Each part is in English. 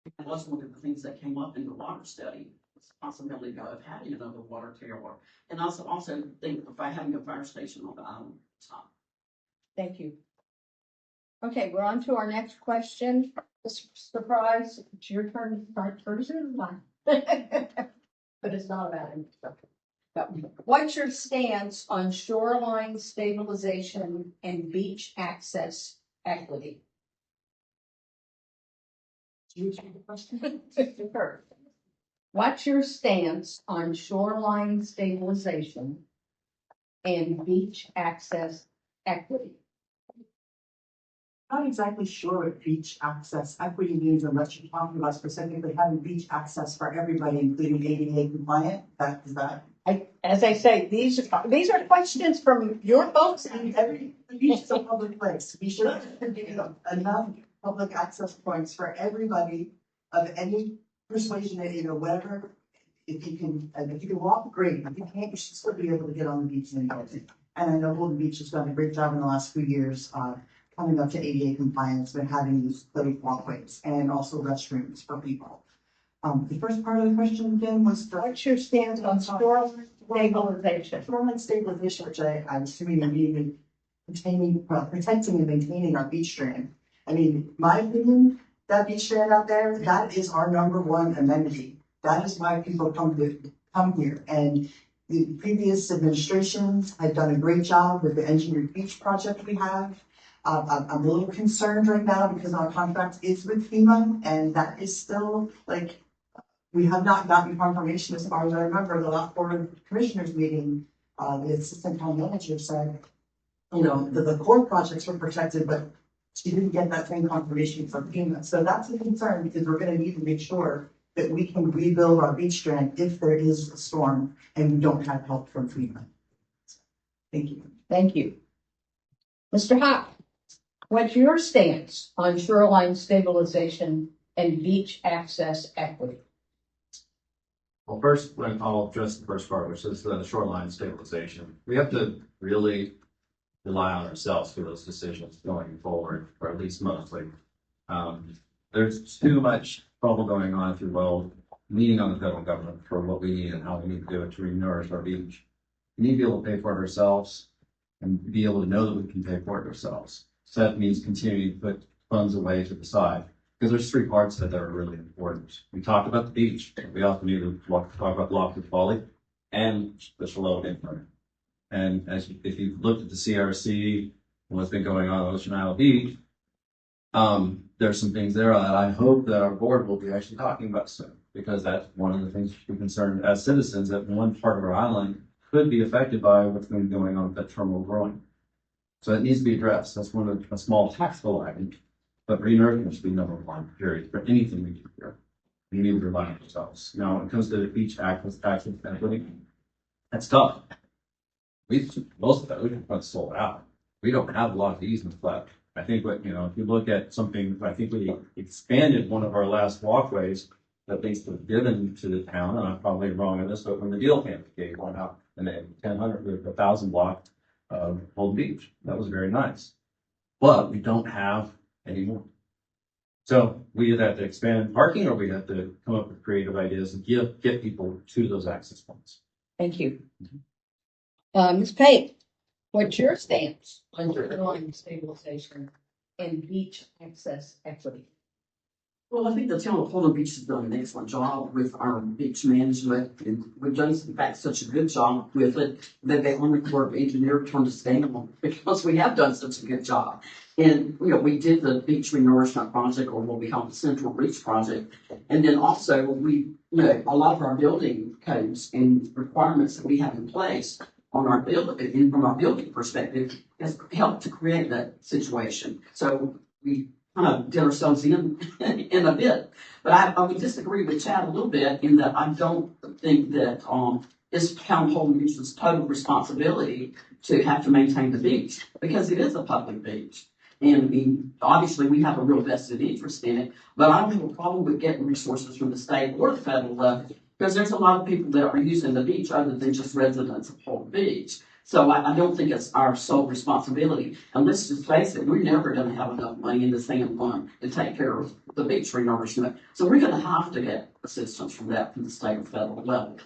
And that's one of the things that came up in the water study, was the possibility of having another water tower. And also think of having a fire station on the island. Thank you. Okay, we're on to our next question. Surprise, it's your turn to start first. But it's not about it. What's your stance on shoreline stabilization and beach access equity? Do you read the question? Sure. What's your stance on shoreline stabilization and beach access equity? Not exactly sure what beach access equity means unless you're talking about specifically having beach access for everybody, including ADA compliant. Is that? As I say, these are questions from your folks. And the beach is a public place. We should have enough public access points for everybody of any persuasion, whatever. If you can walk, great. If you can't, you should still be able to get on the beach and enjoy it. And I know Holden Beach has done a great job in the last few years, coming up to ADA compliance, but having these closed walkways and also restrooms for people. The first part of the question again was what's your stance on shoreline stabilization? Shoreline stabilization, which I'm assuming you mean protecting and maintaining our beach strand. I mean, my opinion, that beach strand out there, that is our #1 amenity. That is why people come here. And the previous administrations have done a great job with the engineered beach project we have. I'm a little concerned right now because our contract is with FEMA, and that is still we have not gotten confirmation as far as I remember. The last Board of Commissioners meeting, the assistant town manager said, the core projects were protected, but she didn't get that same confirmation from FEMA. So that's a concern because we're going to need to make sure that we can rebuild our beach strand if there is a storm and we don't have help from FEMA. Thank you. Thank you. Mr. Hopp, what's your stance on shoreline stabilization and beach access equity? Well, first, I'll address the first part, which is the shoreline stabilization. We have to really rely on ourselves for those decisions going forward, or at least mostly. There's too much trouble going on, if you will, leaning on the federal government for what we need and how we need to do it to re-nourish our beach. We need to be able to pay for it ourselves and be able to know that we can pay for it ourselves. So that means continuing to put funds away to the side, because there's 3 parts that are really important. We talked about the beach. We also need to talk about the Lockwood Folly and the Shalom Infant. And if you've looked at the CRC and what's been going on at Ocean Isle Beach, there's some things there that I hope that our board will be actually talking about soon, because that's one of the things we're concerned as citizens, that one part of our island could be affected by what's going to be going on with that terminal growing. So it needs to be addressed. That's one of a small tactical item, but re-nourishment should be #1, period, for anything we do here. We need to rely on ourselves. Now, when it comes to the beach access equity, that's tough. Most of that oceanfront sold out. We don't have a lot of easements left. I think if you look at something, I think we expanded one of our last walkways that things were given to the town, and I'm probably wrong on this, but when the deal came, gave one out in the 1,000 block of Holden Beach. That was very nice. But we don't have any more. So we either have to expand parking, or we have to come up with creative ideas and get people to those access points. Thank you. Ms. Pate, what's your stance on shoreline stabilization and beach access equity? Well, I think the town of Holden Beach has done an excellent job with our beach management, and we've done, in fact, such a good job with it that the Army Corps of Engineers turned us down because we have done such a good job. And, we did the beach renourishment project, or what we call the Central Beach project. And then also a lot of our building codes and requirements that we have in place on our building, and from our building perspective, has helped to create that situation. So we kind of did ourselves in a bit. But I would disagree with Chad a little bit in that I don't think that it's town of Holden Beach's total responsibility to have to maintain the beach, because it is a public beach. And obviously we have a real vested interest in it, but I don't have a problem with getting resources from the state or the federal level, because there's a lot of people that are using the beach other than just residents of Holden Beach. So I don't think it's our sole responsibility. And let's just face it, we're never gonna have enough money in the sand fund to take care of the beach renourishment. So we're gonna have to get assistance from that from the state or federal level.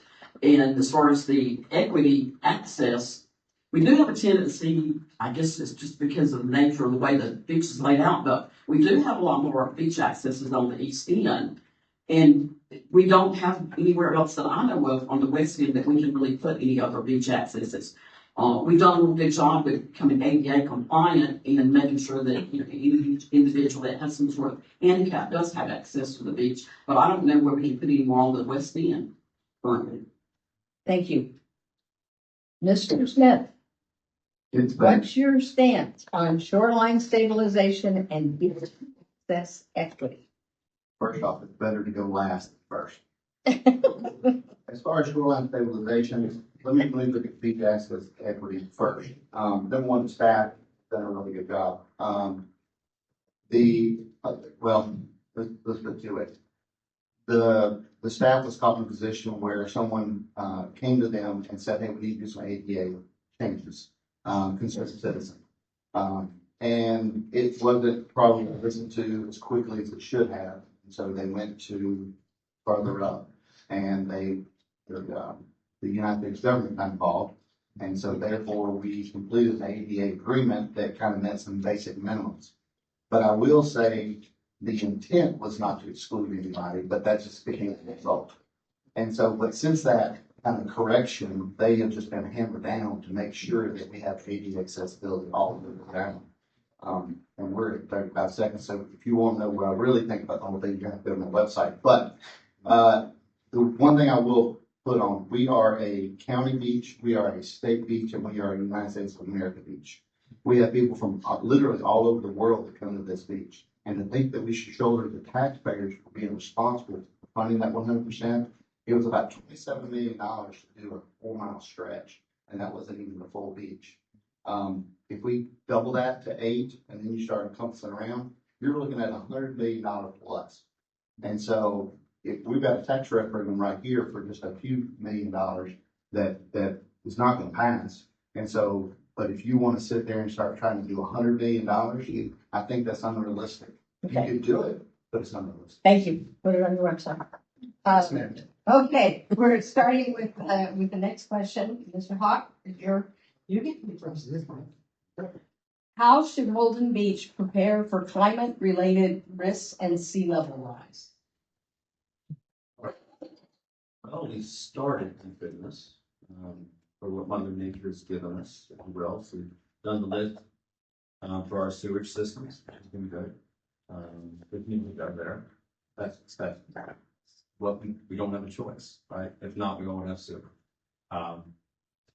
And as far as the equity access, we do have a tendency, I guess it's just because of the nature of the way the beach is laid out, but we do have a lot more beach accesses on the east end. And we don't have anywhere else that I know of on the west end that we can really put any other beach accesses. We've done a real good job with becoming ADA compliant and making sure that, you know, any individual that has some sort of handicap does have access to the beach. But I don't know where we can put any more on the west end currently. Thank you. Mr. Smith, It's been, what's your stance on shoreline stabilization and beach access equity? first off, it's better to go last than first. As far as shoreline stabilization, let me look at beach access equity first. Number one, staff done a really good job. Well, let's get to it. The staff was caught in a position where someone, came to them and said, hey, we need to do some ADA changes, concerned citizen. And it wasn't probably listened to as quickly as it should have. And so they went to further up and the United States government got involved. And so therefore we completed an ADA agreement that kind of met some basic minimums. But I will say the intent was not to exclude anybody, but that just became the result. And so, but since that kind of correction, they have just been hammered down to make sure that we have ADA accessibility all over the town. And we're at 35 seconds. So if you want to know what I really think about the whole thing, you have to go to my website. But the one thing I will put on, we are a county beach, we are a state beach, and we are a United States of America beach. We have people from literally all over the world that come to this beach. And to think that we should shoulder the taxpayers for being responsible for funding that 100%, it was about $27 million to do a 4-mile stretch. And that wasn't even the full beach. If we double that to 8 and then you start encompassing around, you're looking at $100 million plus. And so if we've got a tax referendum right here for just a few $1 million that is not going to pass. And so, but if you want to sit there and start trying to do $100 million, I think that's unrealistic. Okay. You could do it, but it's unrealistic. Thank you. Put it on your website. Yes, ma'am. Okay, we're starting with the next question. Mr. Hawk, You get to be first this time. how should Holden Beach prepare for climate-related risks and sea level rise? Well, we started, thank goodness, for what Mother Nature has given us, if you will. So we've done the list for our sewage systems, which has been good. Good news we got there. That's what we don't have a choice, right? If not, we won't have sewer.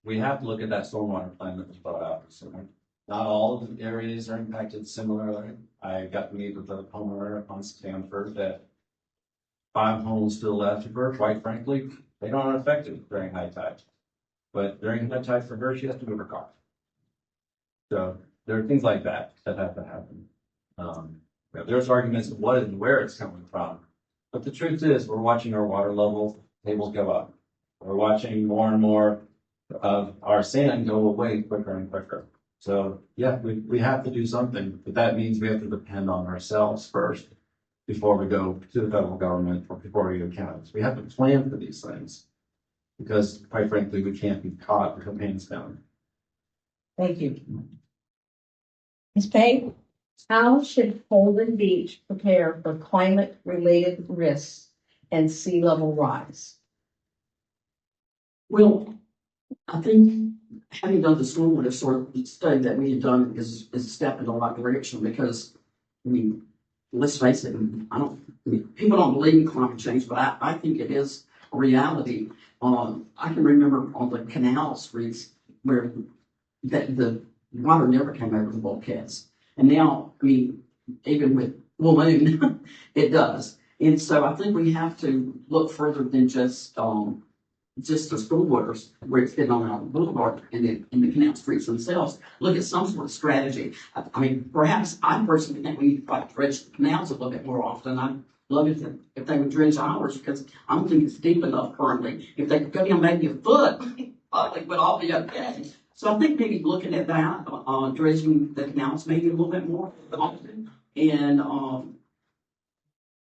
We have to look at that stormwater plan that was brought out recently. Not all of the areas are impacted similarly. I got to meet with a homeowner on Stanford that 5 homes to the left of her, quite frankly, they don't affect it during high tide. But during high tide for her, she has to move her car. So there are things like that that have to happen. There's arguments of what and where it's coming from. But the truth is, we're watching our water level tables go up. We're watching more and more of our sand go away quicker and quicker. So yeah, we have to do something, but that means we have to depend on ourselves first before we go to the federal government or before we go to counties. We have to plan for these things because quite frankly, we can't be caught with our pants down. Thank you. Ms. Pay, how should Holden Beach prepare for climate-related risks and sea level rise? Well, I think having done the stormwater sort of study that we had done is a step in the right direction because, I mean, let's face it, people don't believe in climate change, but I think it is a reality. I can remember on the canal streets where the water never came over the bulkheads. And now, I mean, even with full moon, it does. And so I think we have to look further than just the stormwaters where it's getting on our boulevard and the canal streets themselves. Look at some sort of strategy. I mean, perhaps I personally think we need to dredge the canals a little bit more often. I'd love it if they would dredge ours because I don't think it's deep enough currently. If they could go down maybe a foot, I think we'd all be okay. So I think maybe looking at that, dredging the canals maybe a little bit more often. And,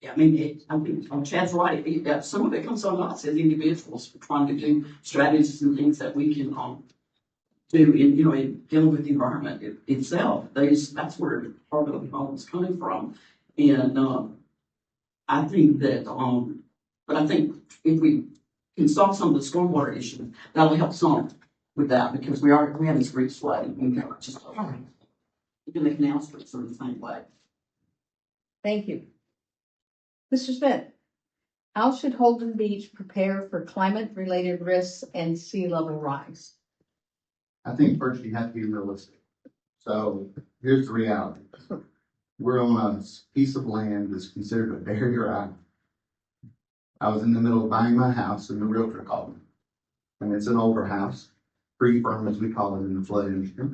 yeah, I mean, I think Chad's right. Some of it comes on us as individuals for trying to do strategies and things that we can, do in, in dealing with the environment itself. That's where part of the problem is coming from. And, I think that, but I think if we can solve some of the stormwater issues, that'll help some with that, because we have these streets flooding, and just, even the canal streets are the same way. Thank you. Mr. Smith, how should Holden Beach prepare for climate-related risks and sea level rise? I think first you have to be realistic. So here's the reality. We're on a piece of land that's considered a barrier island. I was in the middle of buying my house and the realtor called me. And it's an older house, pre-firm as we call it in the flood industry,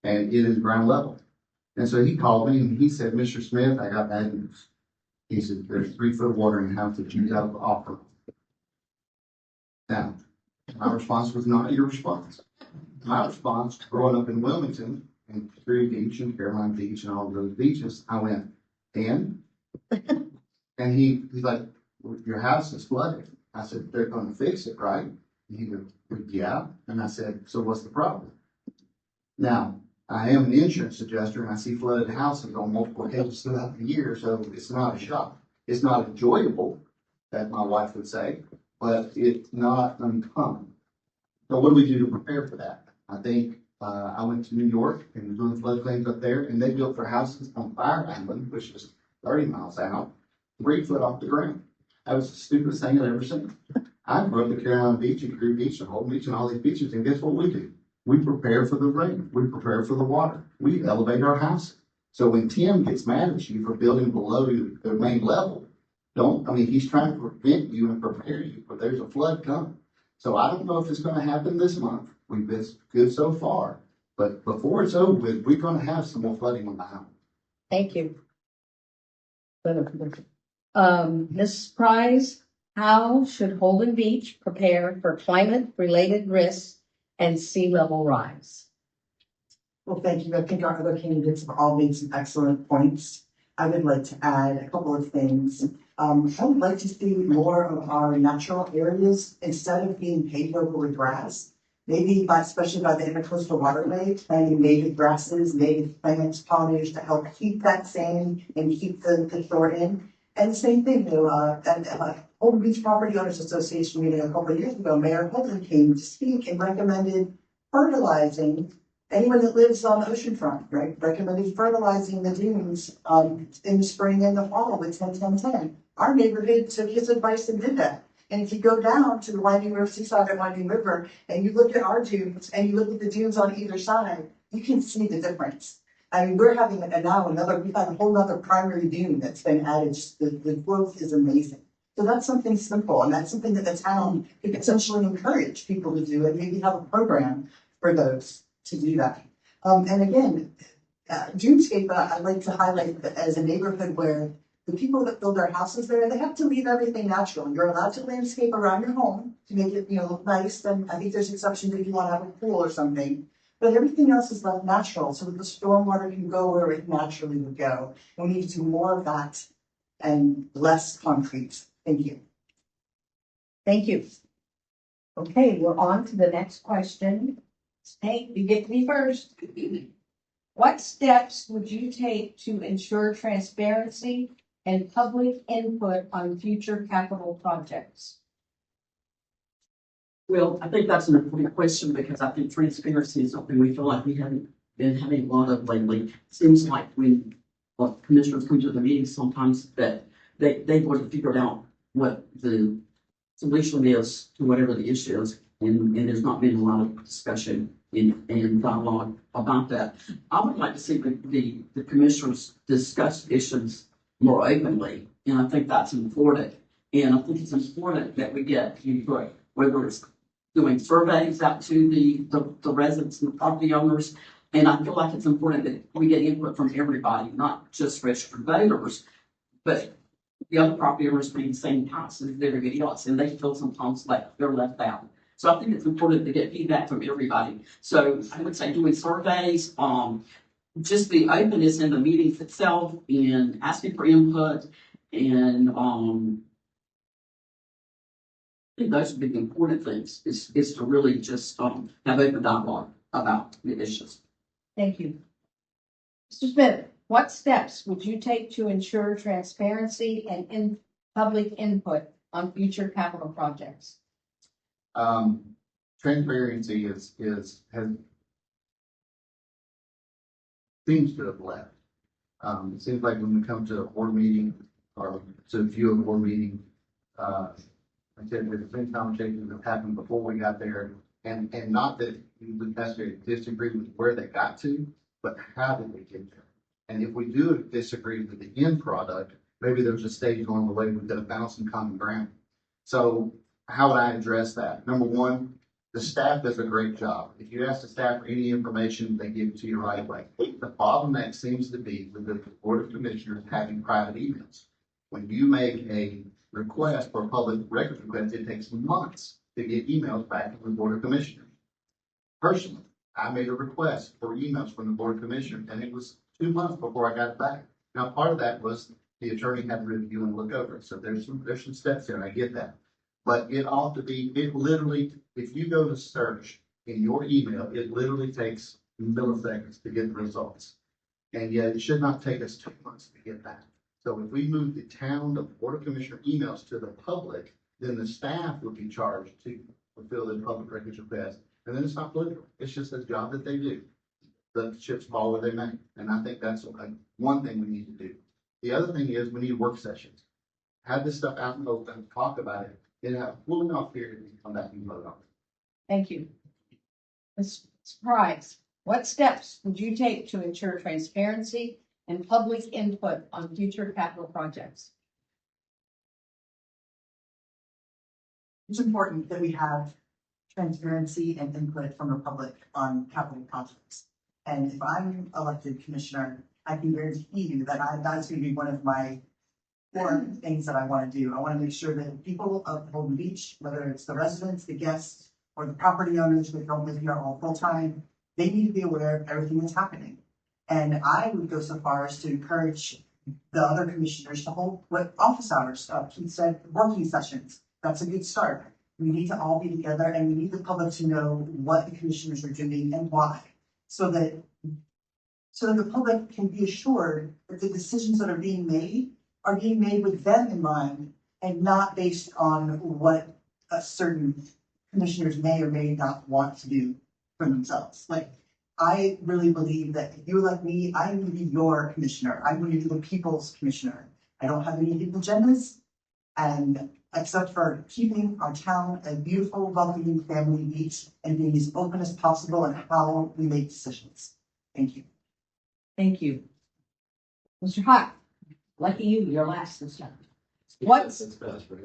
and it is ground level. And so he called me and he said, Mr. Smith, I got bad news. He said, there's 3 foot of water in the house that you got to offer. Now, my response was not your response. My response, growing up in Wilmington and Superior Beach and Caroline Beach and all of those beaches, I went, and he's like, well, your house is flooded. I said, they're going to fix it, right? And he goes, yeah. And I said, so what's the problem? Now, I am an insurance adjuster and I see flooded houses on multiple occasions throughout the year, so it's not a shock. It's not enjoyable, that my wife would say, but it's not uncommon. So what do we do to prepare for that? I think I went to New York and was doing floodplains up there, and they built their houses on Fire Island, which is 30 miles out, 3 foot off the ground. That was the stupidest thing I'd ever seen. I grew up at Carolina Beach and Crew Beach and Holden Beach and all these beaches, and guess what we do? We prepare for the rain. We prepare for the water. We elevate our house. So when Tim gets mad at you for building below the main level, he's trying to prevent you and prepare you, but there's a flood coming. So I don't know if it's going to happen this month. We've been good so far, but before it's over with, we're going to have some more flooding on the island. Thank you. Ms. Price, how should Holden Beach prepare for climate-related risks and sea level rise? Well, thank you. I think our other candidates have all made some excellent points. I would like to add a couple of things. I would like to see more of our natural areas, instead of being paved over with grass, maybe especially by the intercoastal waterway, planting native grasses, native plants, pollinators to help keep that sand and keep the shore in. And the same thing, Holden Beach Property Owners Association meeting a couple of years ago, Mayor Holden came to speak and recommended fertilizing anyone that lives on the oceanfront, right? Recommended fertilizing the dunes in the spring and the fall with 10-10-10. Our neighborhood took his advice and did that. And if you go down to the Winding River, seaside of Winding River, and you look at our dunes and you look at the dunes on either side, you can see the difference. I mean, we've had a whole other primary dune that's been added. Just the growth is amazing. So that's something simple, and that's something that the town could essentially encourage people to do, and maybe have a program for those to do that. And again, Dunescape, I'd like to highlight that as a neighborhood where the people that build their houses there, they have to leave everything natural. You're allowed to landscape around your home to make it, look nice. And I think there's exceptions if you want to have a pool or something. But everything else is left natural, so that the stormwater can go where it naturally would go. And we need to do more of that and less concrete. Thank you. Thank you. Okay, we're on to the next question. Hey, you get me first. What steps would you take to ensure transparency and public input on future capital projects? Well, I think that's an important question, because I think transparency is something we feel like we haven't been having a lot of lately. Seems like when commissioners come to the meetings sometimes that they've already figured out what the solution is to whatever the issue is, and there's not been a lot of discussion and dialogue about that. I would like to see the commissioners discuss issues more openly, and I think that's important. And I think it's important that we get input, whether it's doing surveys out to the residents and the property owners. And I feel like it's important that we get input from everybody, not just registered voters, but the other property owners paying the same taxes as everybody else, and they feel sometimes like they're left out. So I think it's important to get feedback from everybody. So I would say doing surveys, just the openness in the meetings itself and asking for input and, I think those would be the important things is to really just, have open dialogue about the issues. Thank you. Mr. Smith, what steps would you take to ensure transparency and public input on future capital projects? Transparency seems to have left. It seems like when we come to a board meeting or to view a board meeting, I said there's been conversations that happened before we got there, and not that we would necessarily disagree with where they got to, but how did we get there? And if we do disagree with the end product, maybe there's a stage along the way we could have found some common ground. So how would I address that? Number one, the staff does a great job. If you ask the staff for any information, they give it to you right away. The bottleneck seems to be with the Board of Commissioners having private emails. When you make a request for a public records request, it takes months to get emails back from the Board of Commissioners. Personally, I made a request for emails from the Board of Commissioners, and it was 2 months before I got it back. Now, part of that was the attorney had to review and look over it. So there's some steps there, and I get that. But it ought to be, it literally, if you go to search in your email, it literally takes milliseconds to get the results. And yet it should not take us 2 months to get that. So if we move the town, the Board of Commissioner emails to the public, then the staff would be charged to fulfill the public records request. And then it's not political. It's just a job that they do. The chips fall where they may. And I think that's one thing we need to do. The other thing is we need work sessions. Have this stuff out in the open, talk about it. Then have a cooling off period and come back and vote on it. Thank you. Ms. Price, what steps would you take to ensure transparency and public input on future capital projects? It's important that we have transparency and input from the public on capital projects. And if I'm elected commissioner, I can guarantee you that that's going to be one of my core things that I want to do. I want to make sure that people of Holden Beach, whether it's the residents, the guests, or the property owners that don't live here all full time, they need to be aware of everything that's happening. And I would go so far as to encourage the other commissioners to hold what office hours, Keith said, working sessions. That's a good start. We need to all be together, and we need the public to know what the commissioners are doing and why, so that the public can be assured that the decisions that are being made with them in mind and not based on what certain commissioners may or may not want to do for themselves. Like, I really believe that if you elect me, I'm going to be your commissioner. I'm going to be the people's commissioner. I don't have any hidden agendas, and except for keeping our town a beautiful, welcoming family beach and being as open as possible in how we make decisions. Thank you. Thank you. Mr. Hawk, lucky you, you're last this time. What's It's best, right?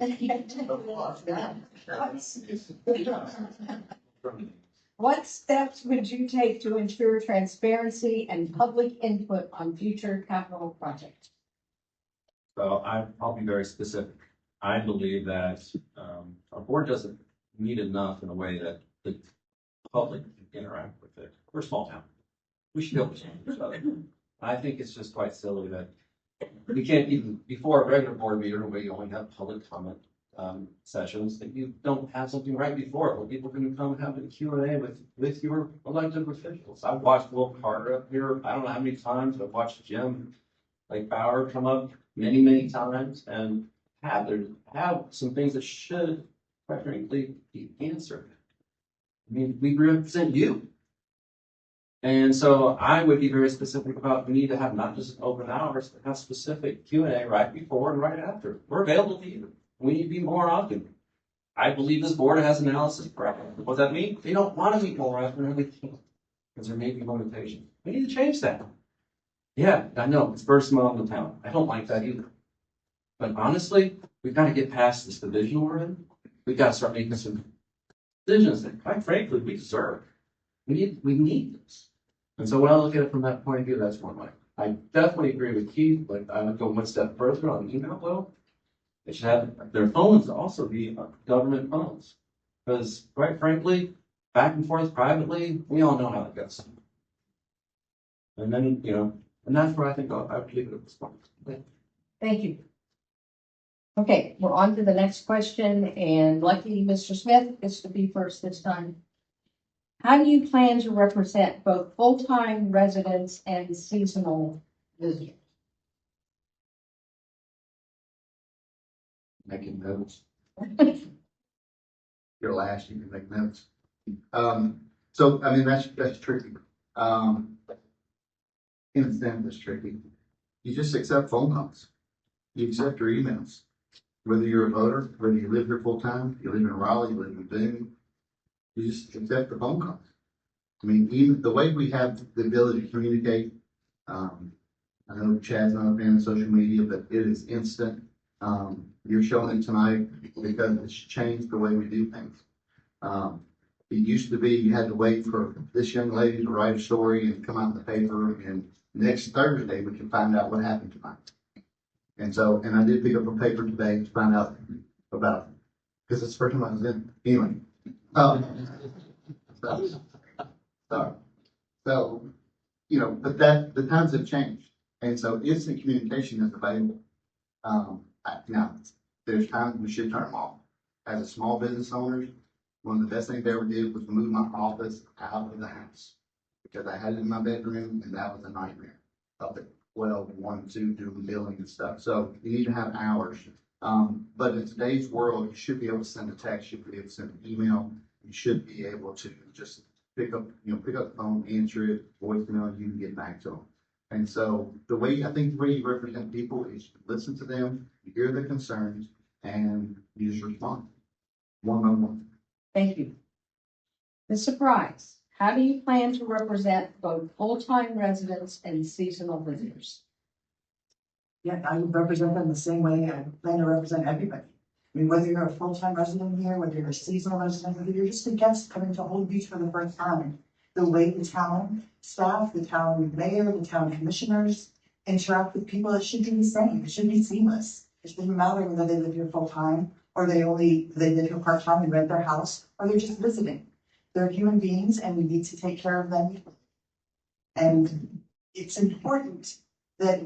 What steps would you take to ensure transparency and public input on future capital projects? So I'll be very specific. I believe that our board doesn't meet enough in a way that the public can interact with it. We're a small town. We should be able to change each other. I think it's just quite silly that we can't even, before a regular board meeting, we only have public comment sessions, that you don't have something right before it, where people can come have a Q&A with your elected officials. I've watched Will Carter up here, I don't know how many times. I've watched Jim Bauer come up many times and have some things that should, quite frankly, be answered. I mean, we represent you. And so I would be very specific about, we need to have not just open hours, but have specific Q&A right before and right after. We're available to you. We need to be more often. I believe this board has analysis parameters. What does that mean? They don't want to meet more often than they can, because there may be limitations. We need to change that. Yeah, I know, it's first month in town. I don't like that either. But honestly, we've got to get past this division we're in. We've got to start making some decisions that, quite frankly, we deserve. We need this. And so when I look at it from that point of view, that's one way. I definitely agree with Keith. Like, I would go one step further on email flow. They should have their phones also be government phones. Because quite frankly, back and forth privately, we all know how it goes. And then, and that's where I think I would leave it at this point. Thank you. Okay, we're on to the next question, and lucky Mr. Smith gets to be first this time. How do you plan to represent both full-time residents and seasonal visitors? Making notes. Your last, you can make notes. So, I mean, that's tricky. In a sense, it's tricky. You just accept phone calls. You accept your emails. Whether you're a voter, whether you live here full time, you live in Raleigh, you live in Boone, you just accept the phone calls. I mean, even the way we have the ability to communicate, I know Chad's not a fan of social media, but it is instant. You're showing it tonight because it's changed the way we do things. It used to be you had to wait for this young lady to write a story and come out in the paper, and next Thursday we can find out what happened tonight. And so, and I did pick up a paper today to find out about it, because it's the first time I was in. Anyway, so, but the times have changed, and so instant communication is available. Now, there's times we should turn them off. As a small business owner, one of the best things I ever did was move my office out of the house, because I had it in my bedroom, and that was a nightmare. Up at 12, 1, 2, doing billing and stuff. So you need to have hours. But in today's world, you should be able to send a text, you should be able to send an email, you should be able to just pick up the phone, answer it, voicemail, you can get back to them. And so I think the way you represent people is you listen to them, you hear their concerns, and you just respond one on one. Thank you. The surprise. How do you plan to represent both full-time residents and seasonal visitors? Yeah, I would represent them the same way I plan to represent everybody. I mean, whether you're a full-time resident here, whether you're a seasonal resident, whether you're just a guest coming to Holden Beach for the first time, the way the town staff, the town mayor, the town commissioners interact with people, it should be the same. It should be seamless. It shouldn't matter whether they live here full-time or they live here part-time and rent their house, or they're just visiting. They're human beings and we need to take care of them. And it's important that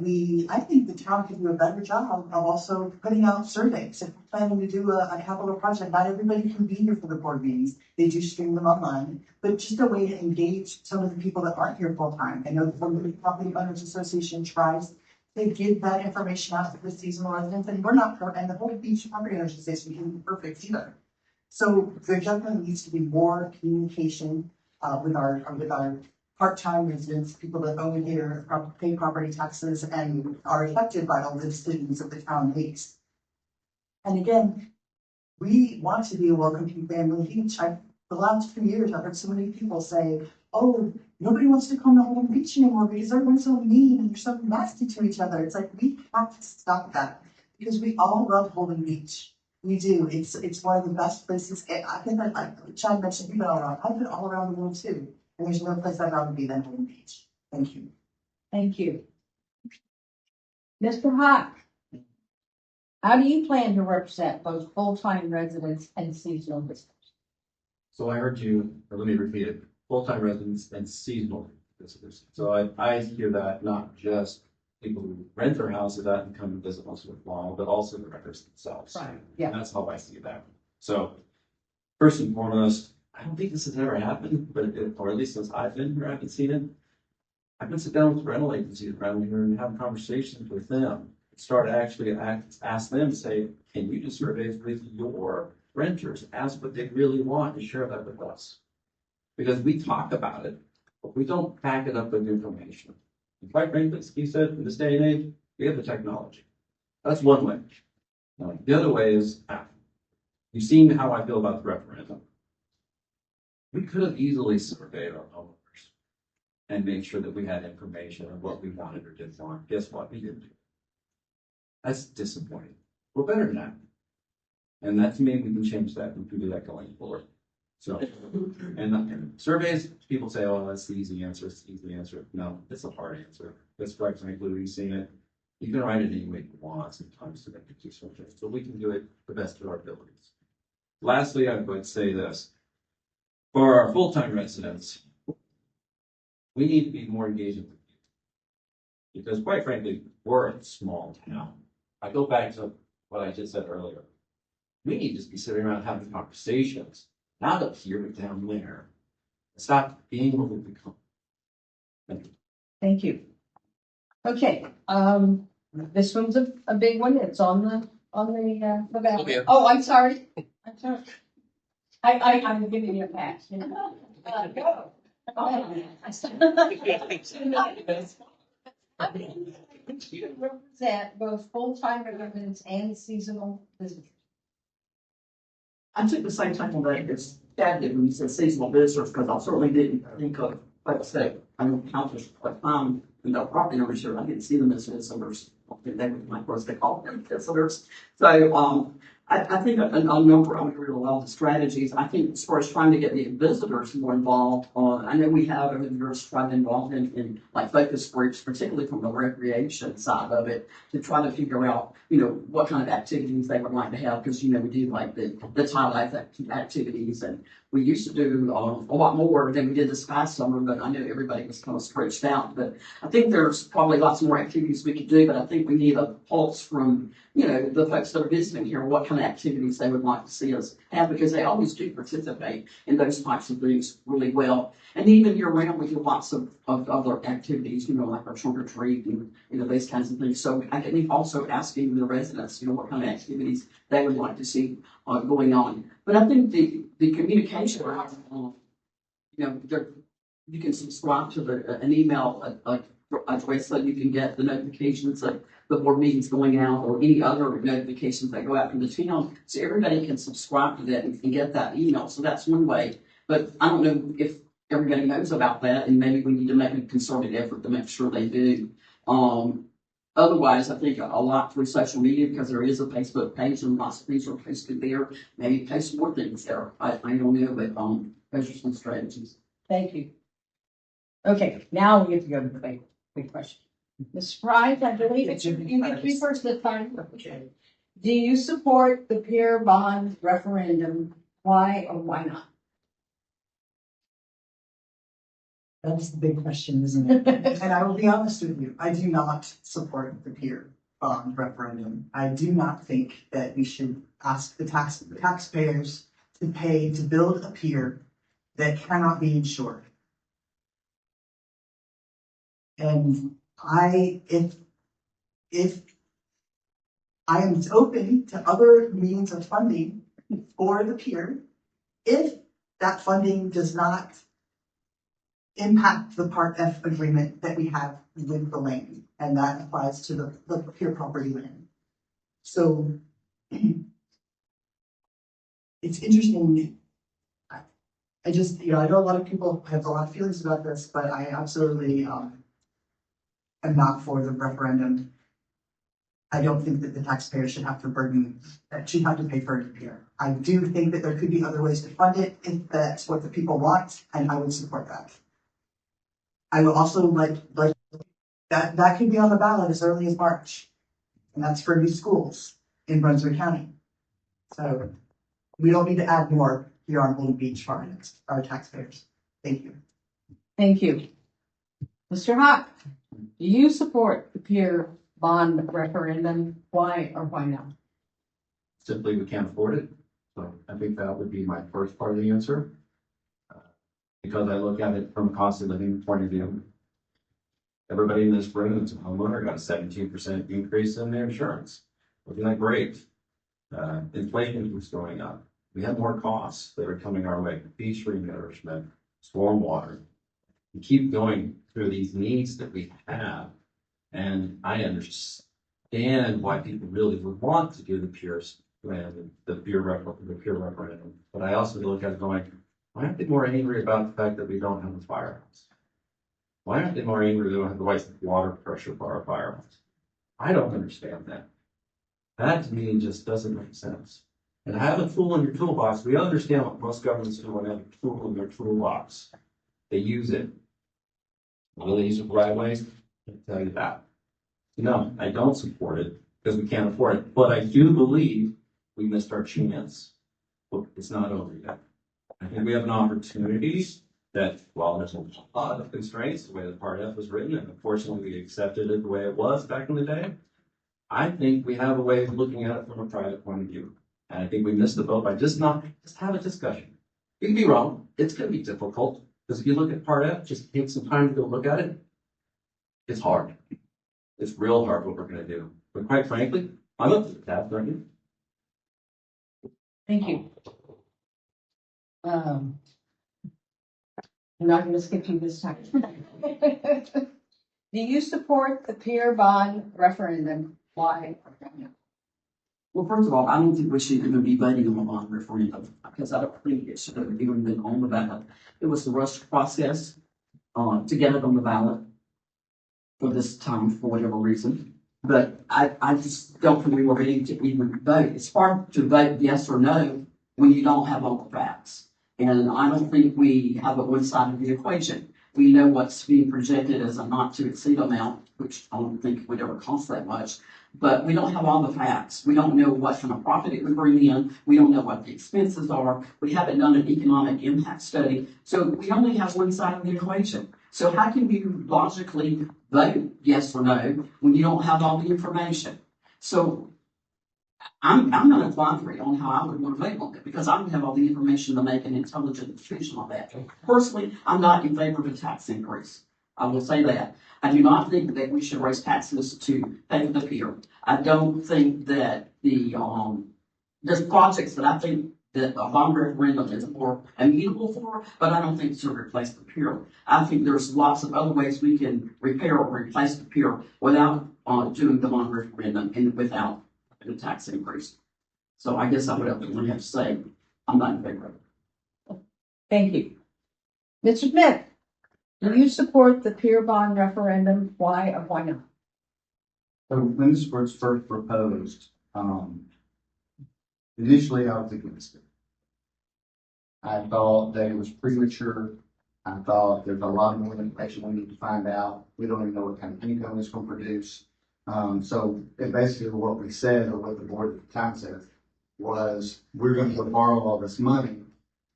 I think the town can do a better job of also putting out surveys. If we're planning to do a capital project, not everybody can be here for the board meetings. They do stream them online, but just a way to engage some of the people that aren't here full time. I know the Property Owners Association tries to give that information out to the seasonal residents, and and the Holden Beach Property Owners Association can be perfect either. So there definitely needs to be more communication with our part-time residents, people that own here, pay property taxes, and are affected by all the decisions that the town makes. And again, we want to be a welcoming family beach. The last 2 years, I've heard so many people say, "Oh, nobody wants to come to Holden Beach anymore because everyone's so mean and you're so nasty to each other." It's like we have to stop that, because we all love Holden Beach. We do. It's one of the best places. I think that, like Chad mentioned, you've been all around. I've been all around the world too. And there's no place I'd rather be than Holden Beach. Thank you. Thank you. Mr. Hawk, how do you plan to represent both full-time residents and seasonal visitors? So I heard you, or let me repeat it, full-time residents and seasonal visitors. So I hear that not just people who rent their houses out and come and visit once in a while, but also the renters themselves. Right, yeah. That's how I see that. So first and foremost, I don't think this has ever happened, or at least since I've been here, I haven't seen it. I've been sitting down with rental agencies around here and have conversations with them. Start actually ask them, say, can you do surveys with your renters? Ask what they really want and share that with us. Because we talk about it, but we don't back it up with information. And quite frankly, as Keith said, in this day and age, we have the technology. That's one way. The other way is, you've seen how I feel about the referendum. We could have easily surveyed our homeowners and made sure that we had information on what we wanted or didn't want. Guess what? We didn't do. That's disappointing. We're better than that. And that to me, we can change that. We can do that going forward. So, and surveys, people say, oh, that's the easy answer. It's the easy answer. No, it's a hard answer. That's quite frankly, we've seen it. You can write it any way you want sometimes to make it too subject. So we can do it the best of our abilities. Lastly, I would say this. For our full-time residents, we need to be more engaged with you. Because quite frankly, we're a small town. I go back to what I just said earlier. We need to just be sitting around having conversations, not up here, but down there. Stop being what we become. Thank you. Thank you. Okay, this one's a big one. It's on the back. Okay. Oh, I'm sorry. I'm sorry. I'm giving you a pass. Go. You represent both full-time residents and seasonal visitors. I took the same type of that as Chad did when he said seasonal visitors, because I certainly didn't think of, like I said, I don't count this like and the property owners here, I didn't see them as visitors. They were my first, they called them visitors. So, I think a number, I'm going to read a lot of the strategies. I think as far as trying to get the visitors more involved, I know we have over the years tried to involve in like focus groups, particularly from the recreation side of it, to try to figure out, what kind of activities they would like to have, because, we do like the tie life activities, and we used to do a lot more than we did this past summer, but I know everybody was kind of stretched out. But I think there's probably lots more activities we could do, but I think we need a pulse from, the folks that are visiting here, what kind of activities they would like to see us have, because they always do participate in those types of things really well. And even year round, we do lots of other activities, like our trunk or treat and, those kinds of things. So I can also ask even the residents, what kind of activities they would like to see going on. But I think the communication, you can subscribe to an email address so you can get the notifications of the board meetings going out, or any other notifications that go out from the town. So everybody can subscribe to that and get that email. So that's one way. But I don't know if everybody knows about that, and maybe we need to make a concerted effort to make sure they do. Otherwise, I think a lot through social media, because there is a Facebook page and lots of things are posted there. Maybe post more things there. I don't know, but those are some strategies. Thank you. Okay, now we get to go to the big question. Ms. Fry, I believe it's you get to be first this time. Okay. Do you support the pier bond referendum? Why or why not? That's the big question, isn't it? And I will be honest with you, I do not support the pier bond referendum. I do not think that we should ask the taxpayers to pay to build a pier that cannot be insured. And if I am open to other means of funding for the pier, if that funding does not impact the Part F agreement that we have with the land, and that applies to the pier property land. So it's interesting. I just, I know a lot of people have a lot of feelings about this, but I absolutely am not for the referendum. I don't think that the taxpayer should have to pay for it here. I do think that there could be other ways to fund it if that's what the people want, and I would support that. I would also like that could be on the ballot as early as March, and that's for new schools in Brunswick County. So we don't need to add more here on Holden Beach for our taxpayers. Thank you. Thank you. Mr. Hawk, do you support the pier bond referendum? Why or why not? Simply, we can't afford it. So I think that would be my first part of the answer. Because I look at it from a cost of living point of view. Everybody in this room that's a homeowner got a 17% increase in their insurance. Isn't that great? Inflation is going up. We have more costs that are coming our way. Beach renourishment, stormwater. We keep going through these needs that we have. And I understand why people really would want to do the pier referendum. But I also look at it going, why aren't they more angry about the fact that we don't have a firehouse? Why aren't they more angry that we don't have the right water pressure for our firehouse? I don't understand that. That to me just doesn't make sense. And have a tool in your toolbox. We understand what most governments do when they have a tool in their toolbox. They use it. Will they use it the right way? I can tell you that. No, I don't support it because we can't afford it. But I do believe we missed our chance it's not over yet. I think we have an opportunity that while there's a lot of constraints, the way the Part F was written, and unfortunately we accepted it the way it was back in the day. I think we have a way of looking at it from a private point of view. And I think we missed the boat by just have a discussion. You can be wrong. It's going to be difficult because if you look at Part F, just take some time to go look at it. It's hard. It's real hard what we're going to do. But quite frankly, I'm up to the task, aren't you? Thank you. I'm not gonna skip you this time. Do you support the peer bond referendum? Why? Well, first of all, I don't think we should even be voting on the bond referendum because I don't think it should have even been on the ballot. It was the rushed process to get it on the ballot for this time for whatever reason. But I just don't think we were ready to even vote. It's hard to vote yes or no when you don't have all the facts. And I don't think we have a one side of the equation. We know what's being projected as a not to exceed amount, which I don't think would ever cost that much. But we don't have all the facts. We don't know what kind of profit it would bring in. We don't know what the expenses are. We haven't done an economic impact study. So we only have one side of the equation. So how can you logically vote yes or no when you don't have all the information? So I'm not advisory on how I would want to vote on it because I don't have all the information to make an intelligent decision on that. Personally, I'm not in favor of a tax increase. I will say that. I do not think that we should raise taxes to pay the pier. I don't think that there's projects that I think that a bond referendum is more amenable for, but I don't think it should replace the pier. I think there's lots of other ways we can repair or replace the pier without doing the bond referendum and without the tax increase. So I guess I would only have to say I'm not in favor of it. Thank you. Mr. Smith, do you support the peer bond referendum? Why or why not? So when this was first proposed, initially I was against it. I thought that it was premature. I thought there's a lot more information we need to find out. We don't even know what kind of income it's going to produce. So it basically what we said, or what the board at the time said, was we're going to borrow all this money,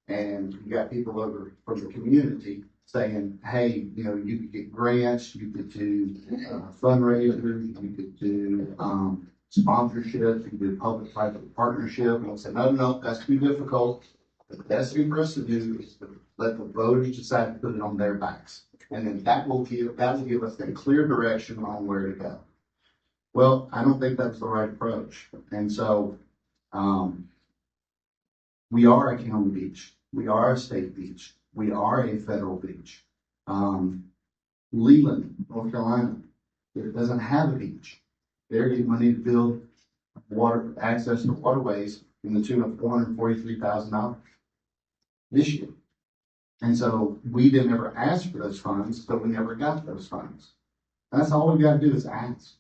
and you got people over from the community saying, hey, you know, you could get grants, you could do fundraisers, you could do sponsorship, you could do public-private partnership. And I said, no, that's too difficult. The best thing for us to do is to let the voters decide to put it on their backs. And then that will give us a clear direction on where to go. Well, I don't think that's the right approach. And so we are a county beach. We are a state beach. We are a federal beach. Leland, North Carolina, it doesn't have a beach. They're getting money to build water access to waterways in the tune of $443,000 this year. And so we didn't ever ask for those funds, but we never got those funds. That's all we got to do is ask.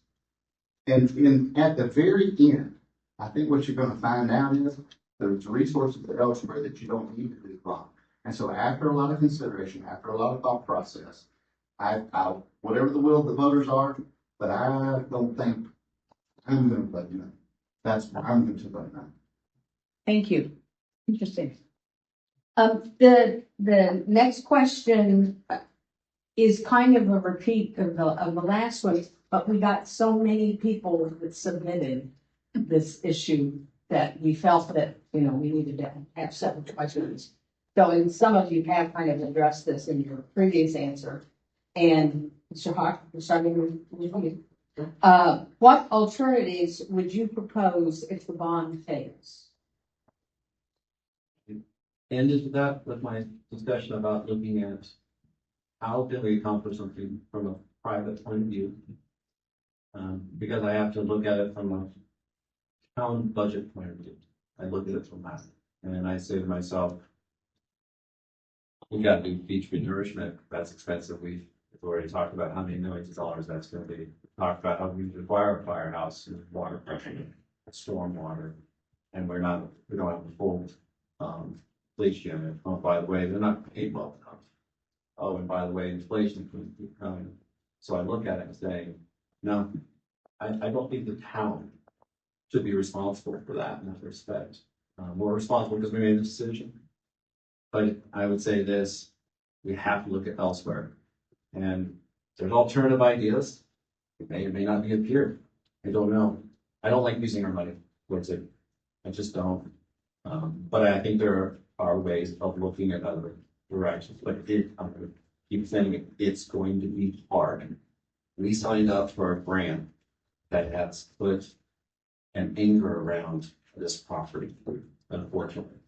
And at the very end, I think what you're going to find out is there's resources elsewhere that you don't need to do wrong. And so after a lot of consideration, after a lot of thought process, I whatever the will of the voters are, but I don't think I'm going to vote no. That's what I'm going to vote no. Thank you. Interesting. The next question is kind of a repeat of the last one, but we got so many people that submitted this issue that we felt that, you know, we needed to have several questions. So, and some of you have kind of addressed this in your previous answer. And Mr. Hawk, we're starting with you. What alternatives would you propose if the bond fails? Ended that with my discussion about looking at how can we accomplish something from a private point of view. Because I have to look at it from a town budget point of view. I look at it from that. And I say to myself, we got to do beach renourishment. That's expensive. We've already talked about how many millions of dollars that's going to be. Talked about how we require a firehouse and water pressure, storm water, and we don't have a full bleach unit. Oh, by the way, they're not paid well enough. Oh, and by the way, inflation can keep coming. So I look at it and say, no, I don't think the town should be responsible for that in that respect. We're responsible because we made the decision. But I would say this, we have to look at elsewhere. And there's alternative ideas. It may or may not be a pier. I don't know. I don't like using our money towards it. I just don't. But I think there are ways of looking at other directions. But I'm going to keep saying it, it's going to be hard. We signed up for a grant that has put an anchor around this property, unfortunately.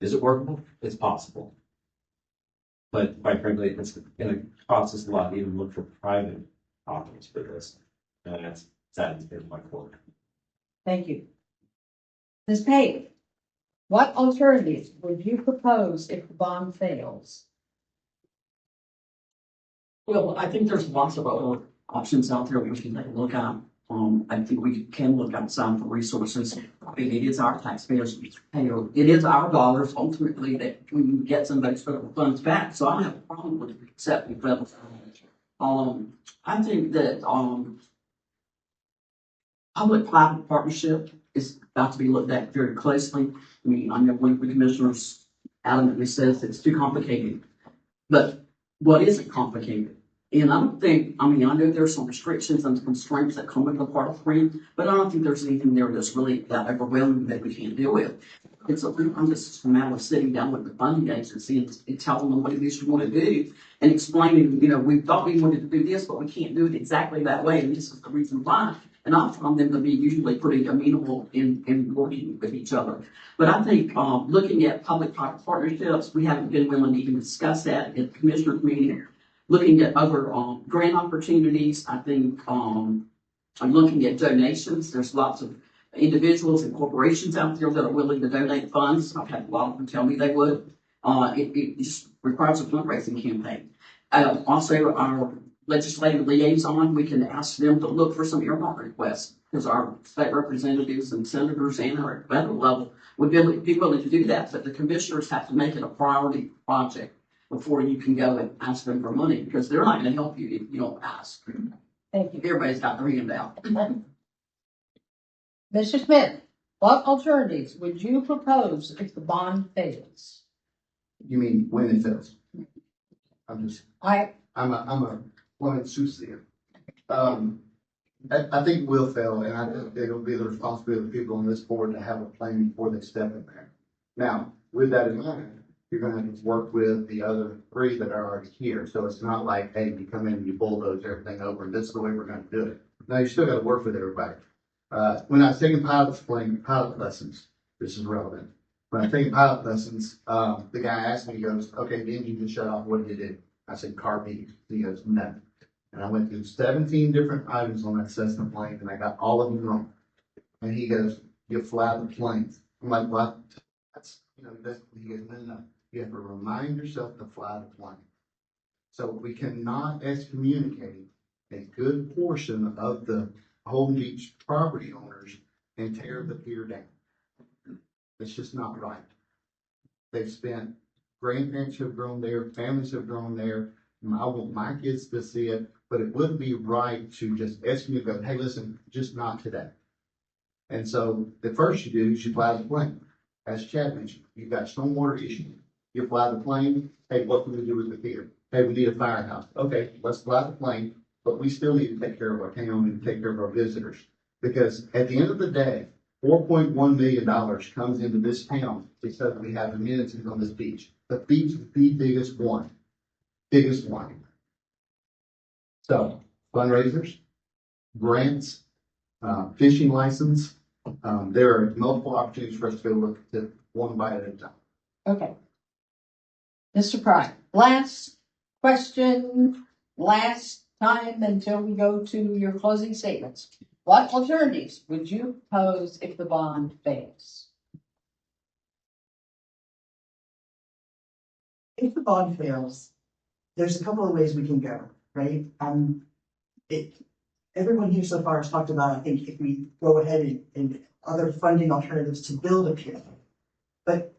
Is it workable? It's possible. But quite frankly, it's going to cost us a lot to even look for private options for this. And that has been my point. Thank you. Ms. Page, what alternatives would you propose if the bond fails? Well, I think there's lots of other options out there we can take a look at. I think we can look outside for resources. I mean, it is our taxpayers, it is our dollars ultimately that we can get some of those federal funds back. So I don't have a problem with accepting federal funds. I think that, public-private partnership is about to be looked at very closely. I mean, I know one of the commissioners adamantly says it's too complicated, but what isn't complicated? And I don't think, I mean, I know there's some restrictions and constraints that come with the part of free, but I don't think there's anything there that's really that overwhelming that we can't deal with. It's I'm just a matter of sitting down with the funding agency and telling them what it is you want to do and explaining, we thought we wanted to do this, but we can't do it exactly that way, and this is the reason why. And I found them to be usually pretty amenable in working with each other. But I think looking at public-private partnerships, we haven't been willing to even discuss that at the commissioners meeting. Looking at other grant opportunities, I think I'm looking at donations. There's lots of individuals and corporations out there that are willing to donate funds. I've had a lot of them tell me they would. It just requires a fundraising campaign. Also, our legislative liaison, we can ask them to look for some earmark requests because our state representatives and senators and our federal level would be willing to do that. But the commissioners have to make it a priority project before you can go and ask them for money, because they're not going to help you if you don't ask. Thank you. Everybody's got their hand out. Mr. Smith, what alternatives would you propose if the bond fails? You mean when it fails? I'm a fluent soothsayer. I think it will fail, and I think it'll be the responsibility of the people on this board to have a plan before they step in there. Now, with that in mind, you're gonna have to work with the other three that are already here. So it's not like, hey, you come in and you bulldoze everything over and this is the way we're gonna do it. No, you still gotta work with everybody. When I was taking pilot lessons, this is relevant. When I was taking pilot lessons, the guy asked me, he goes, okay, the engine just shut off, what did you do? I said, car beep. He goes, no. And I went through 17 different items on that Cessna plane and I got all of them wrong. And he goes, you fly the planes. I'm like, what? That's, he goes, no. You have to remind yourself to fly the plane. So we cannot excommunicate a good portion of the Holden Beach property owners and tear the pier down. It's just not right. They've spent, grandparents have grown there, families have grown there. I want my kids to see it, but it wouldn't be right to just excommunicate, hey, listen, just not today. And so the first you do is you fly the plane. As Chad mentioned, you've got stormwater issues. You fly the plane. Hey, what can we do with the pier? Hey, we need a firehouse. Okay, let's fly the plane, but we still need to take care of our town and take care of our visitors. Because at the end of the day, $4.1 million comes into this town because we have amenities on this beach. The beach is the biggest one. Biggest one. So, fundraisers, grants, fishing license. There are multiple opportunities for us to go look at one bite at a time. Okay. Mr. Pride, last question, last time until we go to your closing statements. What alternatives would you propose if the bond fails? If the bond fails, there's a couple of ways we can go, right? Everyone here so far has talked about, I think, if we go ahead and other funding alternatives to build a pier. But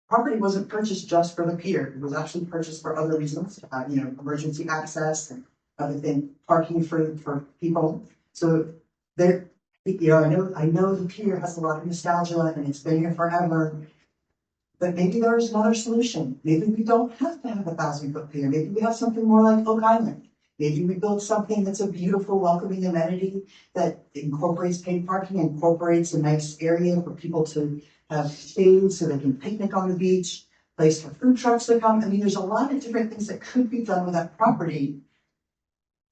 property wasn't purchased just for the pier. It was actually purchased for other reasons, emergency access and other things, parking for people. So there, You know, I know the pier has a lot of nostalgia and it's been here forever. But maybe there's another solution. Maybe we don't have to have a 1,000-foot pier. Maybe we have something more like Oak Island. Maybe we build something that's a beautiful, welcoming amenity that incorporates paid parking, incorporates a nice area for people to have food so they can picnic on the beach, place for food trucks to come. I mean, there's a lot of different things that could be done with that property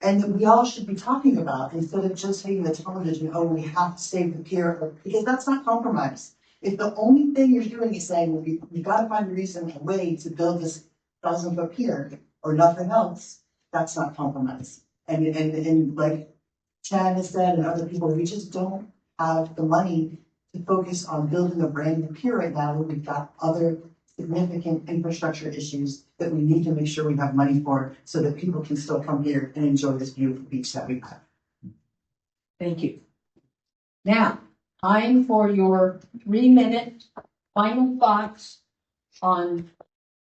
and that we all should be talking about instead of just hitting the television, oh, we have to save the pier, because that's not compromise. If the only thing you're doing is saying, well, we gotta find a reason, a way to build this 1,000-foot pier or nothing else, that's not compromise. And like Chad has said and other people, we just don't have the money to focus on building a brand new pier right now when we've got other significant infrastructure issues that we need to make sure we have money for so that people can still come here and enjoy this beautiful beach that we have. Thank you. Now, time for your 3-minute final thoughts on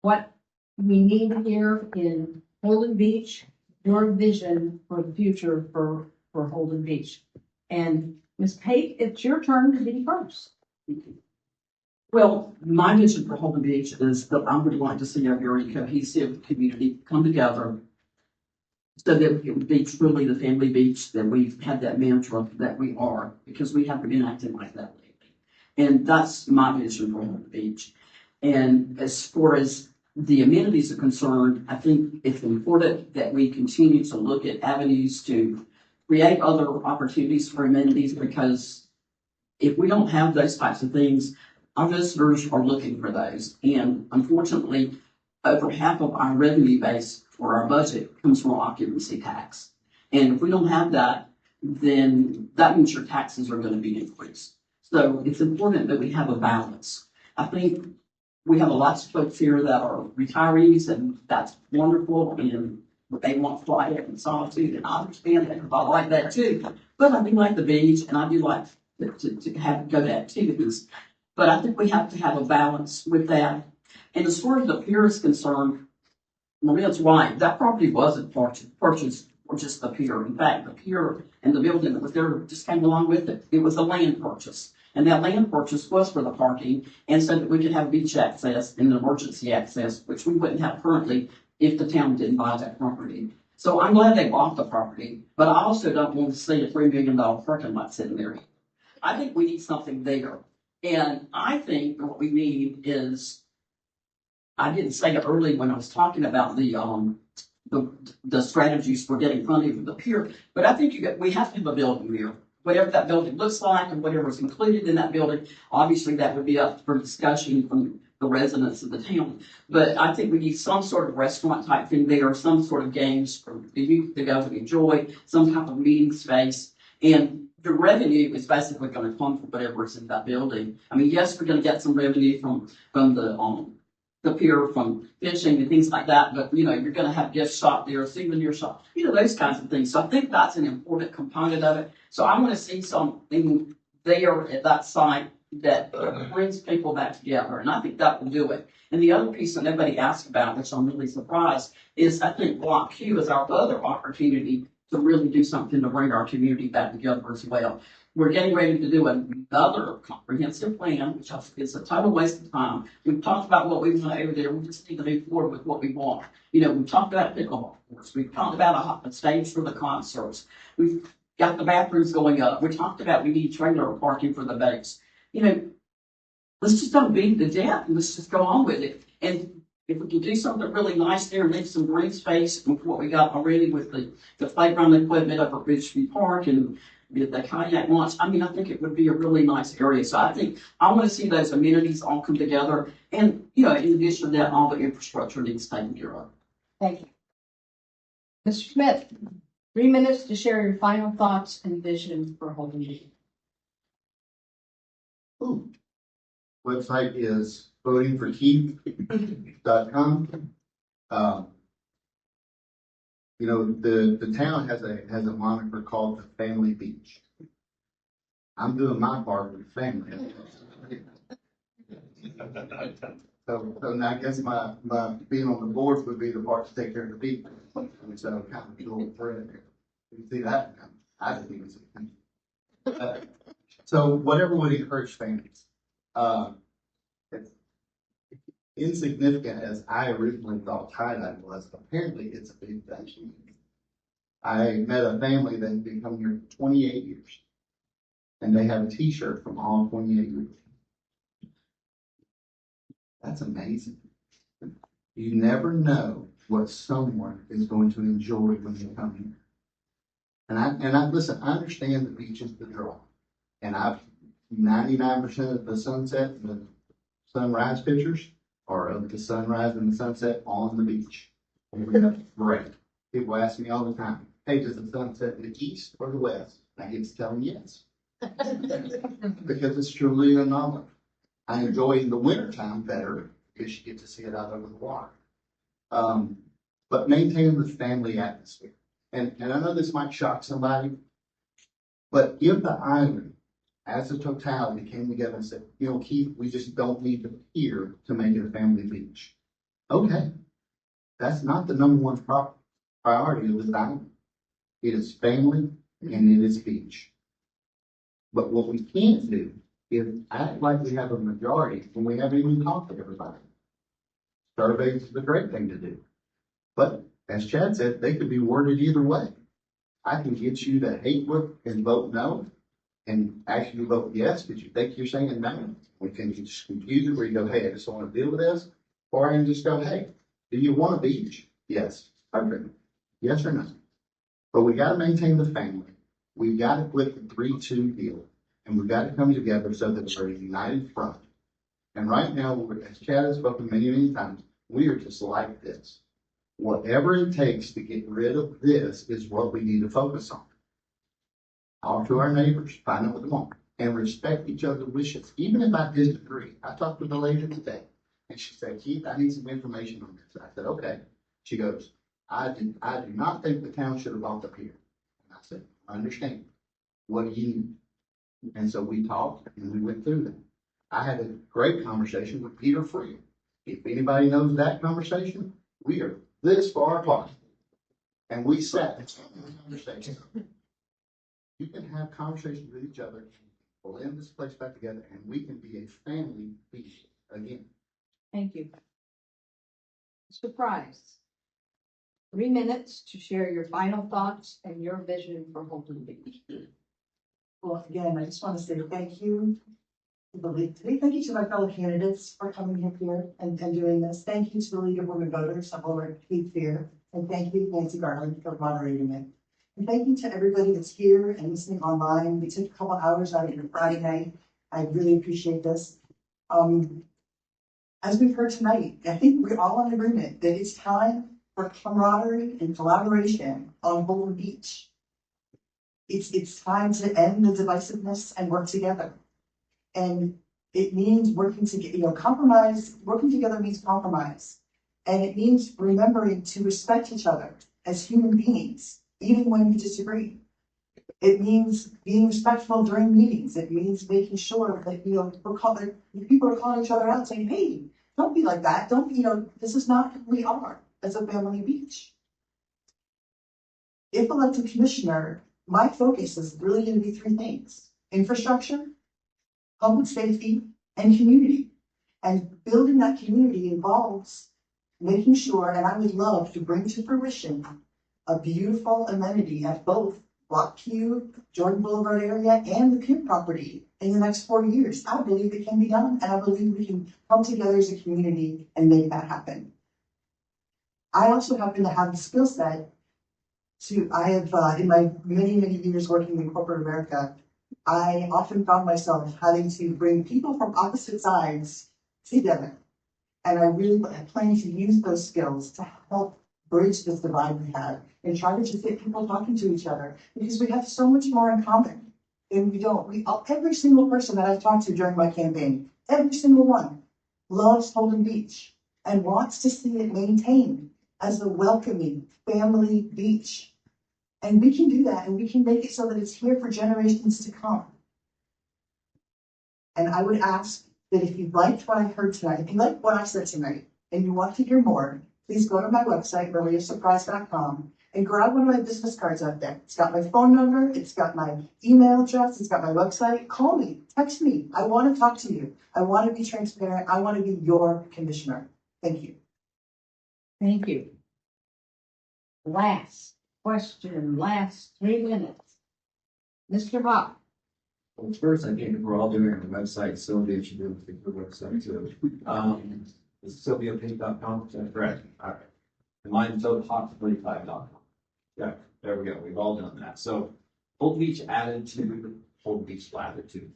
what we need here in Holden Beach, your vision for the future for Holden Beach. And Ms. Pate, it's your turn to be first. Well, my vision for Holden Beach is that I would like to see a very cohesive community come together so that it would be truly the family beach that we've had that mantra that we are, because we haven't been acting like that lately. And that's my vision for Holden Beach. And as far as the amenities are concerned, I think it's important that we continue to look at avenues to create other opportunities for amenities, because if we don't have those types of things, our visitors are looking for those. And unfortunately, over half of our revenue base for our budget comes from occupancy tax. And if we don't have that, then that means your taxes are going to be increased. So it's important that we have a balance. I think we have lots of folks here that are retirees, and that's wonderful, and they want quiet and solitude, and I understand that, because I like that too. But I do like the beach, and I do like to have go to activities. But I think we have to have a balance with that. And as far as the pier is concerned, Maria's right. That property wasn't purchased for just the pier. In fact, the pier and the building that was there just came along with it. It was a land purchase. And that land purchase was for the parking, and so that we could have beach access and emergency access, which we wouldn't have currently if the town didn't buy that property. So I'm glad they bought the property, but I also don't want to see a $3 million parking lot sitting there. I think we need something there. And I think what we need is, I didn't say it early when I was talking about the strategies for getting funding for the pier, but I think we have to have a building there. Whatever that building looks like and whatever is included in that building, obviously that would be up for discussion from the residents of the town. But I think we need some sort of restaurant type thing there, or some sort of games for the youth to go and enjoy, some type of meeting space. And the revenue is basically going to come from whatever is in that building. I mean, yes, we're going to get some revenue from the pier, from fishing and things like that, but you know, you're going to have gift shop there, souvenir shop, you know, those kinds of things. So I think that's an important component of it. So I want to see something there at that site that brings people back together, and I think that will do it. And the other piece that nobody asked about, which I'm really surprised, is I think Block Q is our other opportunity to really do something to bring our community back together as well. We're getting ready to do another comprehensive plan, which I think is a total waste of time. We've talked about what we want over there. We just need to move forward with what we want. You know, we've talked about pickleball courts. We've talked about a stage for the concerts. We've got the bathrooms going up. We talked about we need trailer parking for the boats. You know, let's just don't beat the death. Let's just go on with it. And if we can do something really nice there and leave some green space with what we got already with the playground equipment up at Ridgeview Park and the kayak launch, I mean, I think it would be a really nice area. So I think I want to see those amenities all come together. And, you know, in addition to that, all the infrastructure needs taken care of. Thank you. Mr. Smith, 3 minutes to share your final thoughts and vision for Holden Beach. Website is votingforkeith.com. You know, the town has a moniker called the Family Beach. I'm doing my part with the family. So I guess my being on the board would be the part to take care of the people. And so kind of a little thread there. You see that? I didn't even see it. So whatever would encourage families. It's insignificant as I originally thought tie-dye was, apparently it's a big thing. I met a family that had been coming here 28 years. And they have a t-shirt from all 28 years. That's amazing. You never know what someone is going to enjoy when they come here. And I listen, I understand the beach is the draw. And 99% of the sunset and the sunrise pictures are of the sunrise and the sunset on the beach. Great. People ask me all the time, hey, does the sun set in the east or the west? I get to tell them yes. Because it's truly an anomaly. I enjoy the wintertime better because you get to see it out over the water. But maintaining the family atmosphere. And I know this might shock somebody, but if the island as a totality came together and said, you know, Keith, we just don't need the pier to make it a family beach. Okay. That's not the number one priority of this island. It is family and it is beach. But what we can't do is act like we have a majority when we haven't even talked to everybody. Surveys is a great thing to do. But as Chad said, they could be worded either way. I can get you to hate work and vote no, and actually vote yes because you think you're saying no. We can just confuse it where you go, hey, I just don't want to deal with this. Or I can just go, hey, do you want a beach? Yes. Okay. Yes or no? But we got to maintain the family. We've got to quit the 3-2 deal. And we've got to come together so that we're a united front. And right now, as Chad has spoken many, many times, we are just like this. Whatever it takes to get rid of this is what we need to focus on. Talk to our neighbors, find out what they want, and respect each other's wishes. Even if I disagree, I talked with a lady today, and she said, Keith, I need some information on this. I said, okay. She goes, I do not think the town should have bought the pier. And I said, I understand. What do you need? And so we talked and we went through them. I had a great conversation with Peter Free. If anybody knows that conversation, we are this far apart. And we sat and had a conversation. You can have conversations with each other, blend this place back together, and we can be a family beach again. Thank you. Mr. Price, 3 minutes to share your final thoughts and your vision for Holden Beach. Well, again, I just want to say thank you to the league today. Thank you to my fellow candidates for coming up here and doing this. Thank you to the League of Women Voters, I'm over Keith here. And thank you, Nancy Garland, for moderating it. And thank you to everybody that's here and listening online. We took a couple hours out of your Friday night. I really appreciate this. As we've heard tonight, I think we're all in agreement that it's time for camaraderie and collaboration on Holden Beach. It's time to end the divisiveness and work together. And it means working together, compromise, working together means compromise. And it means remembering to respect each other as human beings, even when we disagree. It means being respectful during meetings. It means making sure that, people are calling each other out saying, hey, don't be like that. Don't be, this is not who we are as a family beach. If elected commissioner, my focus is really going to be 3 things: infrastructure, public safety, and community. And building that community involves making sure, and I would love to bring to fruition, a beautiful amenity at both Block Q, Jordan Boulevard area, and the Pier property in the next 4 years. I believe it can be done, and I believe we can come together as a community and make that happen. I also happen to have the skill set I have, in my many, many years working in corporate America, I often found myself having to bring people from opposite sides together. And I really plan to use those skills to help bridge this divide we have and try to just get people talking to each other, because we have so much more in common than we don't. Every single person that I've talked to during my campaign, every single one loves Holden Beach and wants to see it maintained as a welcoming family beach. And we can do that, and we can make it so that it's here for generations to come. And I would ask that if you liked what I heard tonight, if you liked what I said tonight, and you want to hear more, please go to my website, mariasurprise.com, and grab one of my business cards out there. It's got my phone number, it's got my email address, it's got my website. Call me, text me. I want to talk to you. I want to be transparent. I want to be your commissioner. Thank you. Thank you. Last question, last 3 minutes. Mr. Hawk. Well, first, I think if we're all doing it on the website, Sylvia should do it for the website too. It's SylviaPink.com, is that correct? All right. And mine's hot45.com. Yeah, there we go. We've all done that. So Holden Beach added to Holden Beach Latitude.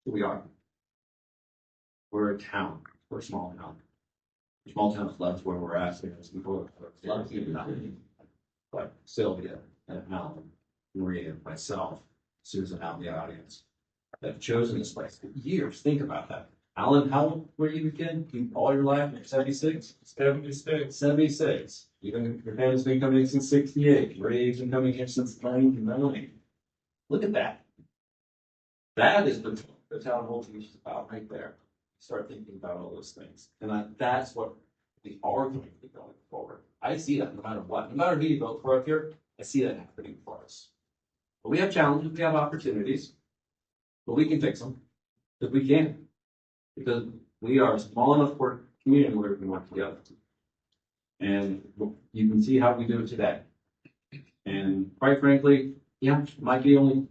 Who we are. We're a town. We're a small town. Small towns love where we're at because people love you. Like Sylvia and Alan, Maria, and myself, Susan out in the audience, that have chosen this place for years. Think about that. Alan, how old were you again? All your life? 76? 76. 76. Even your family's been coming here since 68. Maria's been coming here since 99. Look at that. That is the town of Holden Beach is about right there. Start thinking about all those things. And that's what we are going to be going forward. I see that no matter what. No matter who you vote for up here, I see that happening for us. But we have challenges, we have opportunities, but we can fix them. If we can. Because we are a small enough community where we can work together. And you can see how we do it today. And quite frankly, yeah, might be only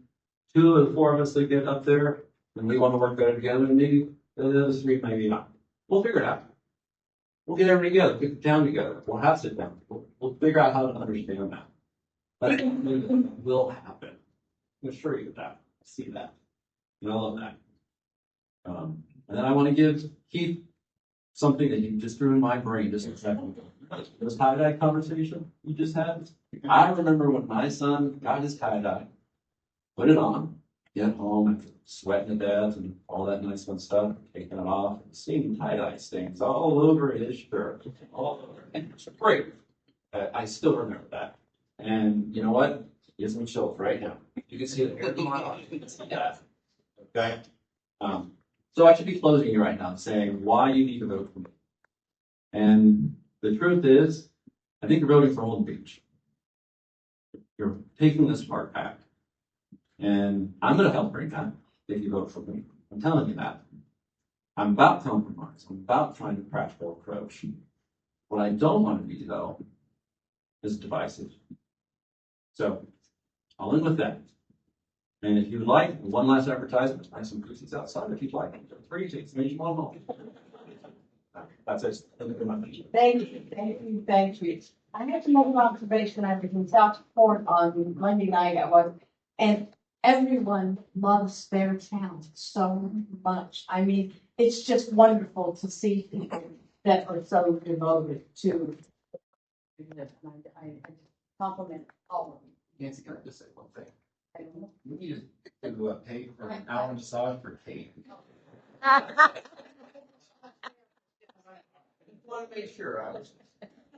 2 of the 4 of us that get up there and we want to work better together, and maybe the other 3 maybe not. We'll figure it out. We'll get everybody together, get the town together. We'll have sit down. We'll figure out how to understand that. But it will happen. I'm sure you of that. I see that. And I love that. And then I want to give Keith something that you just threw in my brain just a second ago. This tie-dye conversation you just had. I remember when my son got his tie-dye, put it on, get home after sweating to death and all that nice fun stuff, taking it off, and seeing tie-dye stains all over his shirt, all over. And it's great. I still remember that. And you know what? Gives me chills right now. You can see it here in my eye. You can see that. Okay? So I should be closing you right now saying why you need to vote for me. And the truth is, I think you're voting for Holden Beach. You're taking this part back. And I'm going to help bring that if you vote for me. I'm telling you that. I'm about compromise. I'm about trying to practical approach. What I don't want to be, though, is divisive. So I'll end with that. And if you'd like, one last advertisement, buy some cookies outside if you'd like. They're free, it's nationwide home. That's it. Thank you. I had some other observation. I was in Southport on Monday night. And everyone loves their town so much. I mean, it's just wonderful to see people that are so devoted to. I compliment all of them. Nancy, can I just say one thing? We need to pay for an hour massage for Kate. I want to make sure I was.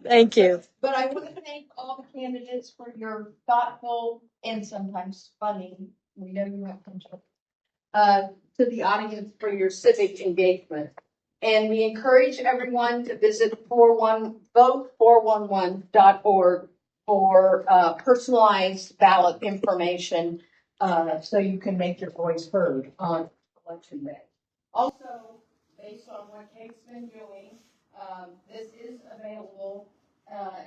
Thank you. But I want to thank all the candidates for your thoughtful and sometimes funny, we know you have control, to the audience for your civic engagement. And we encourage everyone to visit vote411.org for personalized ballot information, so you can make your voice heard on election day. Also, based on what Kate's been doing, this is available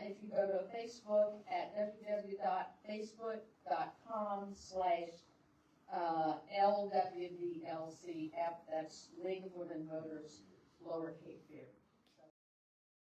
if you go to Facebook at www.facebook.com/LWVLCF. That's League of Women Voters, lowercase